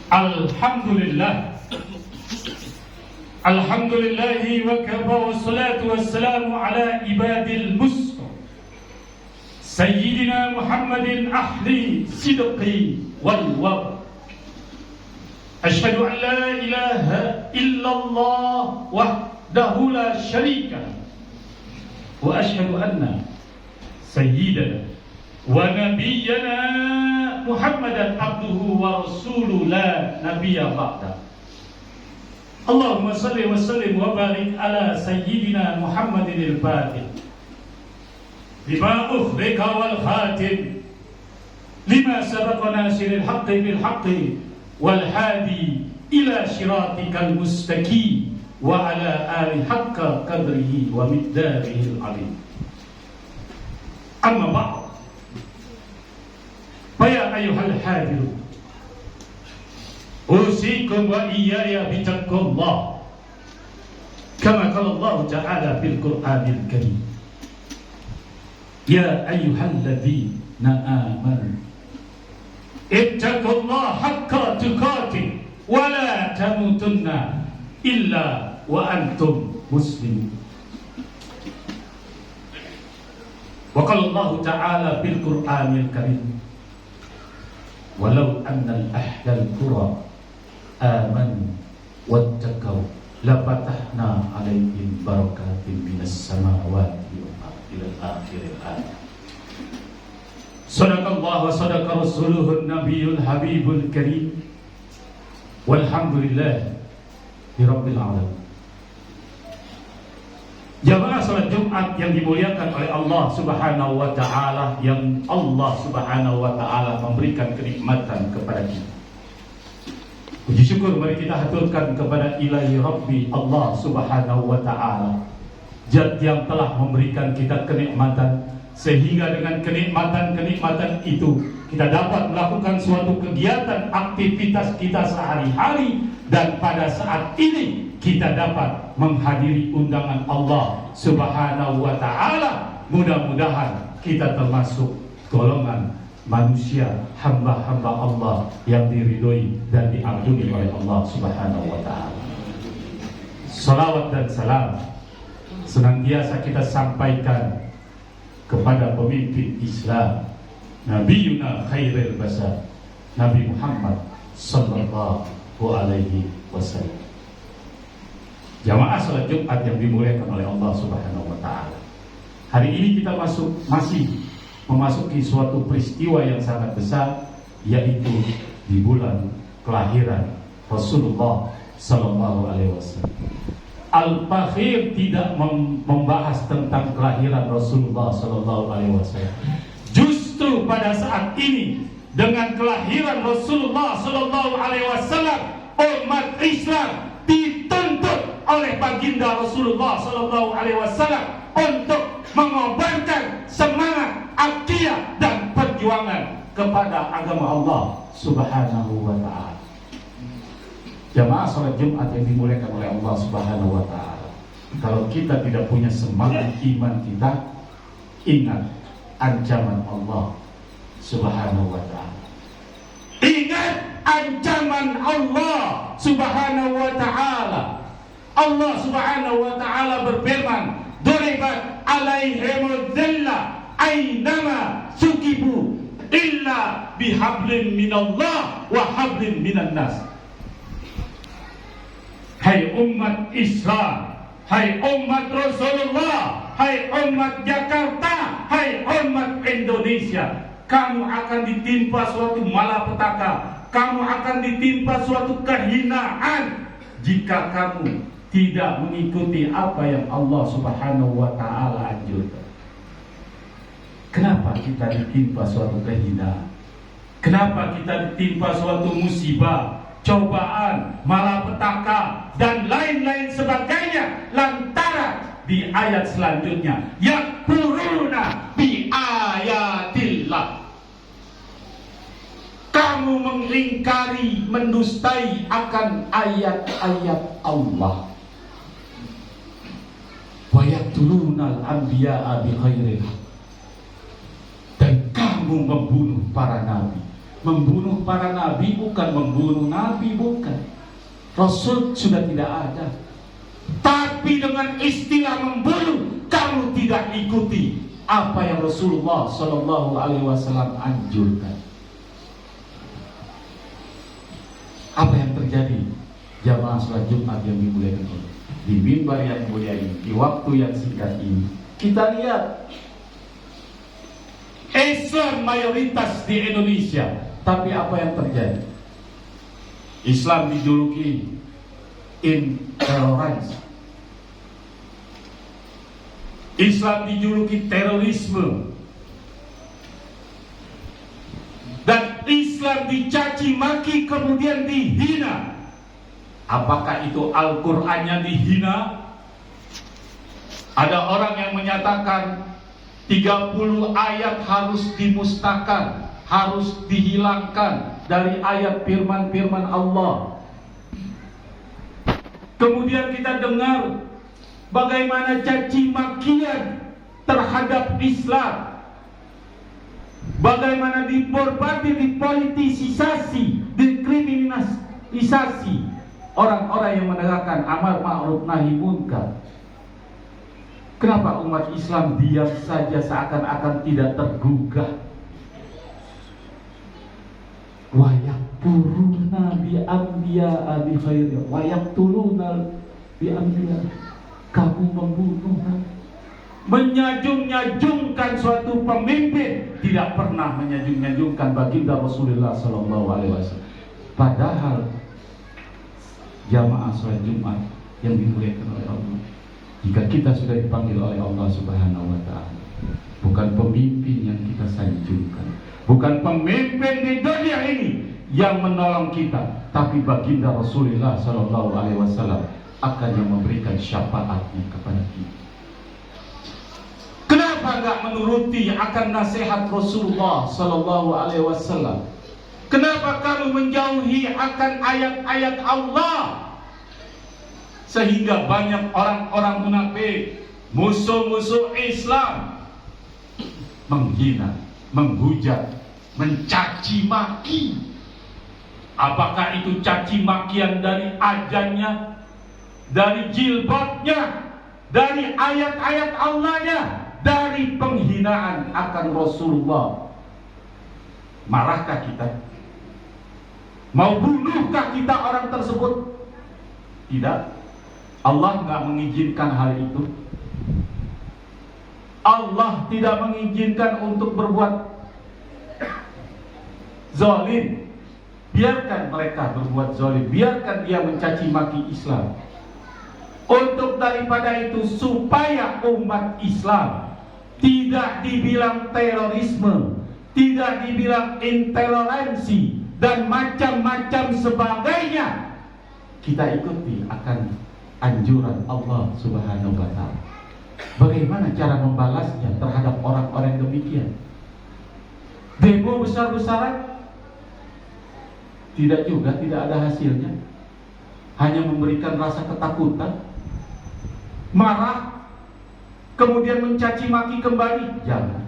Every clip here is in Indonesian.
Alhamdulillah. Alhamdulillahi wa kafa wassalatu wassalamu ala ibadil musta Sayyidina Muhammadin ahli sidqi wal wab. Ashhadu an la ilaha illallah wahdahu la syarika wa ashhadu anna sayyidana wa nabiyyana Muhammadan abduhu wa rasuluhu la nabiyya ba'da. Allahumma salli wa sallim wa barik ala sayyidina Muhammadin al-Fatih lima ukhrika wal khatim lima sabaqa nasiril haqqi bil haqqi wal hadi ila shiratikal mustaqim wa ala ali haqqa qadrihi wa miqdarihi al-azim. Amma ba'd. Faya ayyuhal hadirun, usikum wa iyaya bitaqwallah kama qala Allah ta'ala fil Qur'anil Karim. Ya ayyuhalladzina amanu ittaqullaha haqqa tuqatih wa la tamutunna illa wa antum muslimun. Wa qala Allah ta'ala fil Qur'anil Karim, walau annal ahlal qura amanu wattaqau lafatahna alaihim barakatin minas samawati wal ardi ila akhiril ayat. Sadaqallahu wa sadaqa rasuluhun nabiyul habibul karim. Walhamdulillahi rabbil alamin. Jamaah salat Jumat yang dimuliakan oleh Allah Subhanahu wa ta'ala, yang Allah Subhanahu wa ta'ala memberikan kenikmatan kepada kita. Puji syukur mari kita haturkan kepada Ilahi Rabbi Allah Subhanahu wa ta'ala, Zat yang telah memberikan kita kenikmatan, sehingga dengan kenikmatan-kenikmatan itu kita dapat melakukan suatu kegiatan aktivitas kita sehari-hari, dan pada saat ini kita dapat menghadiri undangan Allah Subhanahu wa ta'ala. Mudah-mudahan kita termasuk golongan manusia, hamba-hamba Allah yang diridhoi dan diampuni oleh Allah Subhanahu wa ta'ala. Salawat dan salam senantiasa kita sampaikan kepada pemimpin Islam, Nabiyuna khairil bashar, Nabi Muhammad sallallahu alaihi wasallam. Jamaah salat Jumat yang dimuliakan oleh Allah Subhanahu wa ta'ala, hari ini kita masih memasuki suatu peristiwa yang sangat besar, yaitu di bulan kelahiran Rasulullah sallallahu alaihi wasallam. Al-Fakhir tidak membahas tentang kelahiran Rasulullah sallallahu alaihi wasallam. Justru pada saat ini, dengan kelahiran Rasulullah sallallahu alaihi wasallam, umat Islam dituntut oleh baginda Rasulullah sallallahu alaihi wasallam untuk mengobarkan semangat akiyah dan perjuangan kepada agama Allah Subhanahu wa ta'ala. Jamaah salat Jumat yang dimuliakan oleh Allah Subhanahu wa ta'ala, kalau kita tidak punya semangat iman kita, ingat ancaman Allah Subhanahu wa ta'ala. Ingat ancaman Allah Subhanahu wa ta'ala. Allah Subhanahu wa ta'ala berfirman, "Duribat alaihimud dhillah ainama sukibu illa bihablin minallah wa hablin minan nas." Hai umat Islam, hai umat Rasulullah, hai umat Jakarta, hai umat Indonesia, kamu akan ditimpa suatu malapetaka, kamu akan ditimpa suatu kehinaan jika kamu tidak mengikuti apa yang Allah Subhanahu wa ta'ala anjurkan. Kenapa kita ditimpa suatu kehinaan? Kenapa kita ditimpa suatu musibah, cobaan, malapetaka, dan lain-lain sebagainya? Lantaran di ayat selanjutnya, yakfuruna bi ayatillah, kamu mengingkari, mendustai akan ayat-ayat Allah. Wa yaqtulunal anbiya'a bighairi haqq, dan kamu membunuh para nabi Membunuh para nabi bukan, membunuh nabi bukan. Rasul sudah tidak ada. Tapi dengan istilah membunuh, kamu tidak ikuti apa yang Rasulullah Shallallahu Alaihi Wasallam anjurkan. Apa yang terjadi? Jamaah salat Jumat yang dimuliakan Allah, di mimbar yang mulia ini, di waktu yang singkat ini, kita lihat Islam mayoritas di Indonesia. Tapi apa yang terjadi? Islam dijuluki intoleransi, Islam dijuluki terorisme, dan Islam dicaci maki kemudian dihina. Apakah itu Al-Qur'annya dihina? Ada orang yang menyatakan 30 ayat harus dimusnahkan, harus dihilangkan dari ayat firman-firman Allah. Kemudian kita dengar bagaimana caci makian terhadap Islam, bagaimana diborbati, dipolitisasi, dikriminalisasi orang-orang yang menegakkan amar ma'ruf nahi munkar. Kenapa umat Islam diam saja seakan-akan tidak tergugah? Wa yakfuruna bi anbiya bi khairi wa yaqtuluna bi anbiya. Kamu membunuh, menyanjung-nyanjungkan suatu pemimpin, tidak pernah menyanjung-nyanjungkan baginda Rasulullah Sallallahu Alaihi Wasallam. Padahal jamaah sholat Jumat yang dimuliakan oleh Allah, jika kita sudah dipanggil oleh Allah Subhanahu Wa Taala, bukan pemimpin yang kita sanjungkan, bukan pemimpin di dunia ini yang menolong kita, tapi baginda Rasulullah Sallallahu Alaihi Wasallam akan yang memberikan syafaatnya kepada kita. Kenapa enggak menuruti akan nasihat Rasulullah Sallallahu Alaihi Wasallam? Kenapa kamu menjauhi akan ayat-ayat Allah? Sehingga banyak orang-orang munafik, musuh-musuh Islam, menghina, menghujat, mencaci maki. Apakah itu caci makian dari ajannya, dari jilbabnya, dari ayat-ayat Allahnya, dari penghinaan akan Rasulullah? Marahkah kita? Mau bunuhkah kita orang tersebut? Tidak. Allah nggak mengizinkan hal itu. Allah tidak mengizinkan untuk berbuat zalim. Biarkan mereka berbuat zalim, biarkan dia mencaci maki Islam. Untuk daripada itu, supaya umat Islam tidak dibilang terorisme, tidak dibilang intoleransi, dan macam-macam sebagainya, kita ikuti akan anjuran Allah Subhanahu wa Ta'ala. Bagaimana cara membalasnya terhadap orang-orang demikian? Demo besar-besaran? Tidak juga, tidak ada hasilnya. Hanya memberikan rasa ketakutan, marah, kemudian mencaci maki kembali. Jangan.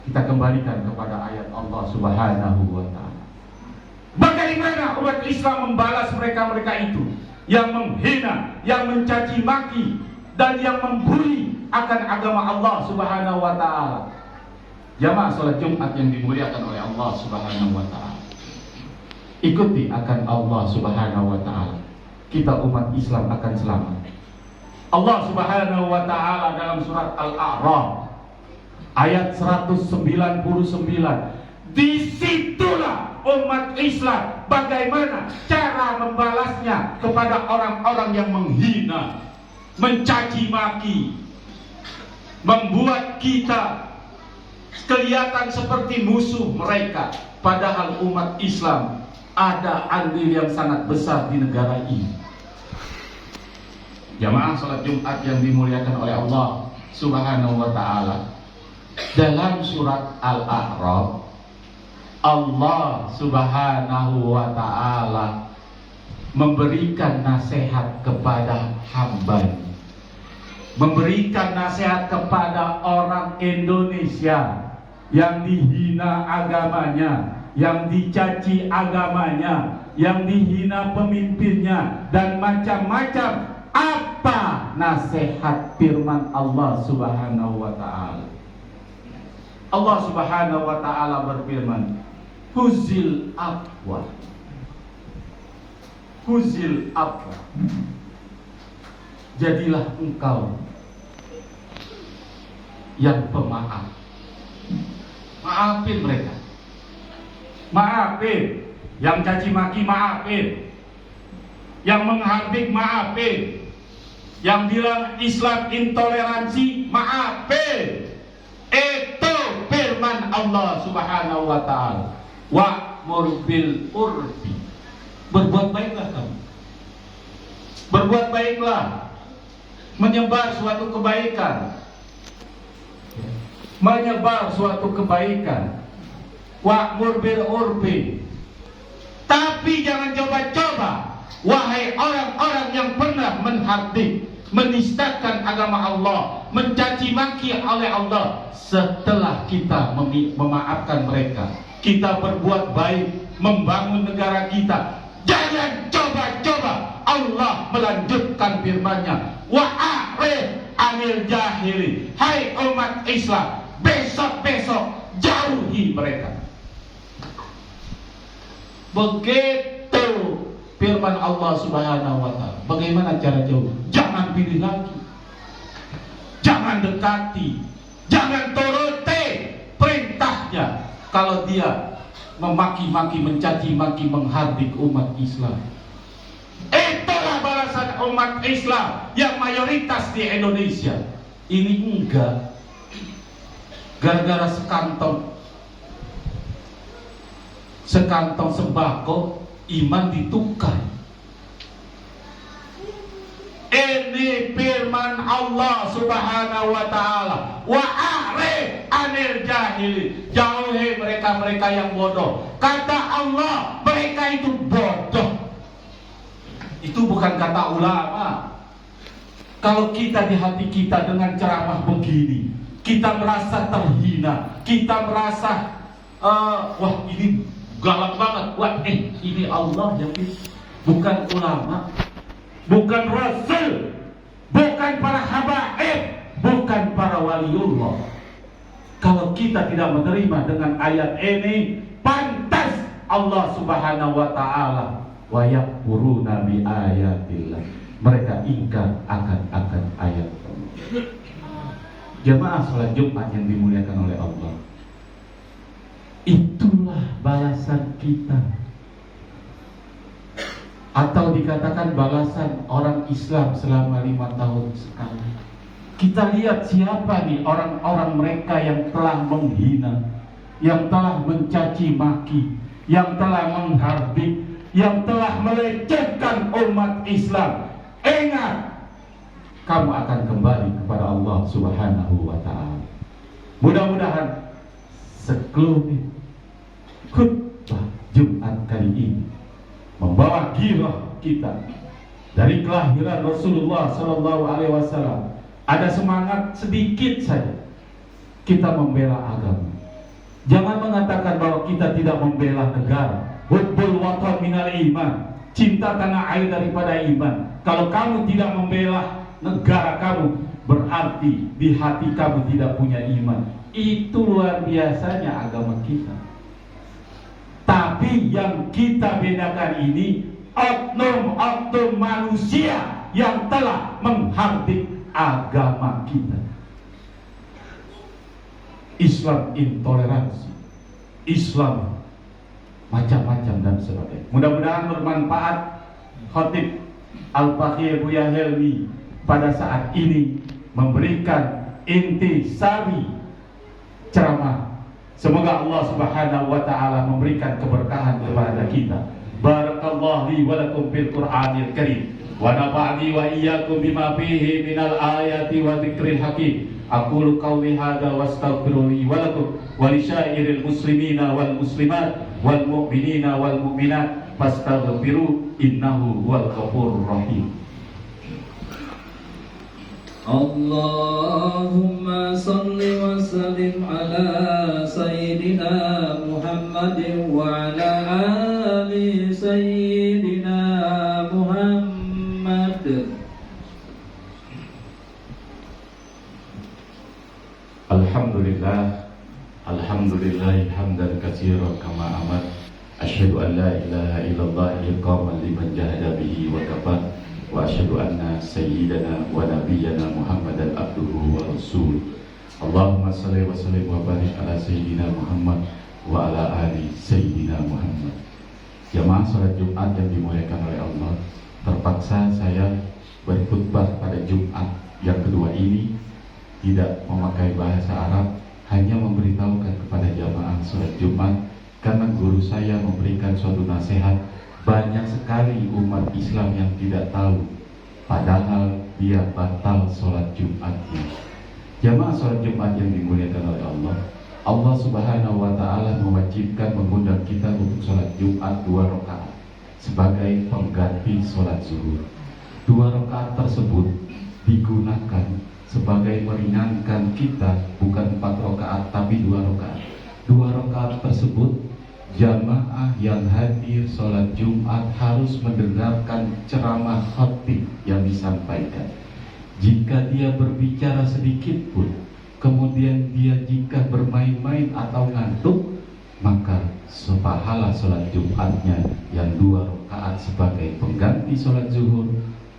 Kita kembalikan kepada ayat Allah Subhanahu wa Ta'ala. Bagaimana umat Islam membalas mereka-mereka itu yang menghina, yang mencaci maki, dan yang membuli akan agama Allah Subhanahu wa Ta'ala? Jamaah salat Jumat yang dimuliakan oleh Allah Subhanahu wa Ta'ala, ikuti akan Allah Subhanahu wa Ta'ala. Kita umat Islam akan selamat. Allah Subhanahu wa Ta'ala dalam surat Al-A'raf ayat 199, disitulah umat Islam bagaimana cara membalasnya kepada orang-orang yang menghina, mencaci maki, membuat kita kelihatan seperti musuh mereka. Padahal umat Islam ada andil yang sangat besar di negara ini. Jamaah salat Jumat yang dimuliakan oleh Allah Subhanahu wa Ta'ala, dalam surat Al-A'raf, Allah Subhanahu wa Ta'ala memberikan nasihat kepada hamba-Nya, memberikan nasihat kepada orang Indonesia yang dihina agamanya, yang dicaci agamanya, yang dihina pemimpinnya, dan macam-macam. Apa nasihat firman Allah Subhanahu wa ta'ala? Allah Subhanahu wa ta'ala berfirman, huzil afwa, huzil afwa, jadilah engkau yang pemaaf. Maafin mereka, maafin yang caci maki, maafin yang menghardik, maafin yang bilang Islam intoleransi, maafin. Itu firman Allah Subhanahu wa ta'ala. Wa'mur bil urfi, berbuat baiklah kamu, berbuat baiklah, menyebar suatu kebaikan, menyebar suatu kebaikan. Wa'mur bil urfi. Tapi jangan coba-coba, wahai orang-orang yang pernah menghardik, menistakan agama Allah, mencaci maki oleh Allah, setelah kita memaafkan mereka, kita berbuat baik, membangun negara kita, jangan coba-coba. Allah melanjutkan firman-Nya, wa'arif anil jahili, hai umat Islam, besok-besok jauhi mereka. Begitu firman Allah Subhanahu wa ta'ala. Bagaimana cara jauh? Jangan pilih lagi, jangan dekati, jangan turuti perintahnya. Kalau dia memaki-maki, mencaci maki, menghardik umat Islam, itulah balasan umat Islam yang mayoritas di Indonesia. Ini enggak gara-gara sekantong sembako iman ditukar. Ini firman Allah Subhanahu wa ta'ala, wa'arif anil jahili, jauhi mereka-mereka yang bodoh. Kata Allah, mereka itu bodoh. Itu bukan kata ulama. Kalau kita di hati kita dengan ceramah begini, kita merasa terhina, kita merasa wah ini galak banget, wah ini Allah yang bukan ulama, bukan rasul, bukan para habaib, bukan para waliullah. Kalau kita tidak menerima dengan ayat ini, pantas Allah Subhanahu wa ta'ala wa yakfuruna bi ayatillah, mereka ingkar akan ayat Allah. Jamaah salat Jumat yang dimuliakan oleh Allah, itulah balasan kita, atau dikatakan balasan orang Islam selama 5 tahun sekali. Kita lihat siapa nih orang-orang mereka yang telah menghina, yang telah mencaci maki, yang telah menghardik, yang telah melecehkan umat Islam. Ingat, kamu akan kembali kepada Allah Subhanahu wa ta'ala. Mudah-mudahan sekelumit khutbah Jumat kali ini membawa gairah kita dari kelahiran Rasulullah Sallallahu Alaihi Wasallam. Ada semangat sedikit saja kita membela agama. Jangan mengatakan bahwa kita tidak membela negara. Hubbul watan minal iman, cinta tanah air daripada iman. Kalau kamu tidak membela negara kamu, berarti di hati kamu tidak punya iman. Itu luar biasanya agama kita. Tapi yang kita bedakan ini oknum-oknum manusia yang telah menghardik agama kita. Islam intoleransi, Islam macam-macam dan sebagainya. Mudah-mudahan bermanfaat Khatib Al-Fakir Buya Helmi pada saat ini memberikan inti sari ceramah. Semoga Allah Subhanahu wa ta'ala memberikan keberkahan kepada kita. Barakallahu li wa lakum fil Qur'anil Karim, wa nafa'ni wa iyyakum bima fihi minal ayati wa dzikril hakim. Aqulu qawli hadza wastaghfiru li wa lakum wa li syairil muslimina wal muslimat wal mu'minina wal mu'minat fastaghfiru innahu huwal ghafurur rahim. Allahumma salli wa sallim ala Sayyidina Muhammadin wa ala ali Sayyidina Muhammad. Alhamdulillah, alhamdulillah hamdan katsiran kama amat. Asyhadu an la ilaha illallah iqaman liman jahada bihi wa kafar. Wa asyhadu anna sayyidana wa nabiyyana Muhammadan abduhu wa rasul. Allahumma salli wa sallim wa barik ala sayyidina Muhammad wa ala ali sayyidina Muhammad. Jamaah salat Jumat yang dimuliakan oleh Allah, terpaksa saya berkhutbah pada Jumat yang kedua ini tidak memakai bahasa Arab, hanya memberitahukan kepada jamaah salat Jumat karena guru saya memberikan suatu nasihat. Banyak sekali umat Islam yang tidak tahu, padahal dia batal sholat Jumatnya. Jamaah sholat Jumat yang dimuliakan oleh Allah, Allah Subhanahu wa Ta'ala mewajibkan mengundang kita untuk sholat Jumat 2 rakaat sebagai pengganti sholat zuhur. 2 rakaat tersebut digunakan sebagai meringankan kita, bukan 4 rakaat tapi 2 rakaat. 2 rakaat tersebut jamaah yang hadir sholat Jumat harus mendengarkan ceramah khatib yang disampaikan. Jika dia berbicara sedikit pun, kemudian dia jika bermain-main atau ngantuk, maka sepahala sholat Jumatnya yang 2 rakaat sebagai pengganti sholat zuhur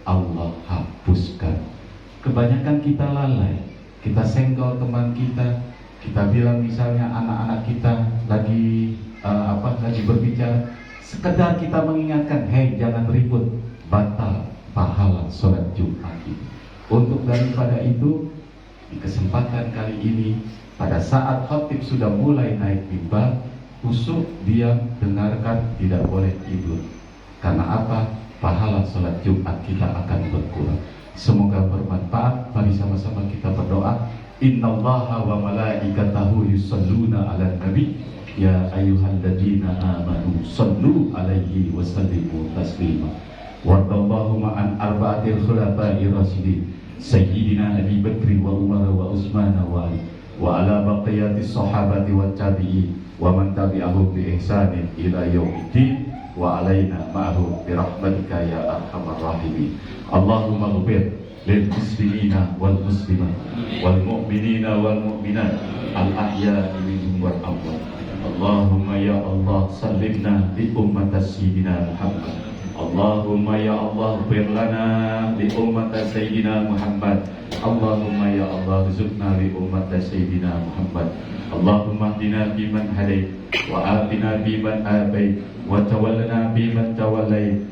Allah hapuskan. Kebanyakan kita lalai, kita senggol teman kita, kita bilang misalnya anak-anak kita lagi berbicara, sekedar kita mengingatkan, hei jangan ribut, batal pahala sholat Jumat itu. Untuk daripada itu, di kesempatan kali ini, pada saat khatib sudah mulai naik mimbar, khusyuk diam, dengarkan, tidak boleh tidur. Karena apa? Pahala sholat Jumat kita akan berkurang. Semoga bermanfaat. Mari sama-sama kita berdoa. Innallaha wa malaikatahu yusalluna 'alan nabi ya ayyuhalladzina amanu sallu 'alaihi wa sallimu taslima. Warḍallahu ma'an arba'atil khulafa'ir rasyidin sayyidina Abi Bakr wa Umar wa Utsman wa Ali wa ala baqiyatis sahabati wat tabi'in wa man tabi'ahum bi ihsanin ila yaumiddin wa alaina ma'hum bi rahmatika ya arhamar rahimin. Allahumma ighfir lil muslimina wal muslimat wal mu'minina wal mu'minat al ahya'i minhum wal amwat. Allahumma ya Allah sallimna li ummatas sayyidina Muhammad. Allahumma ya Allah ighfir lana li ummatas sayyidina Muhammad. Allahumma ya Allah rizqna li ummatas sayyidina Muhammad. Allahumma hdina biman hadait wa atina biman afait wa tawallana biman tawallait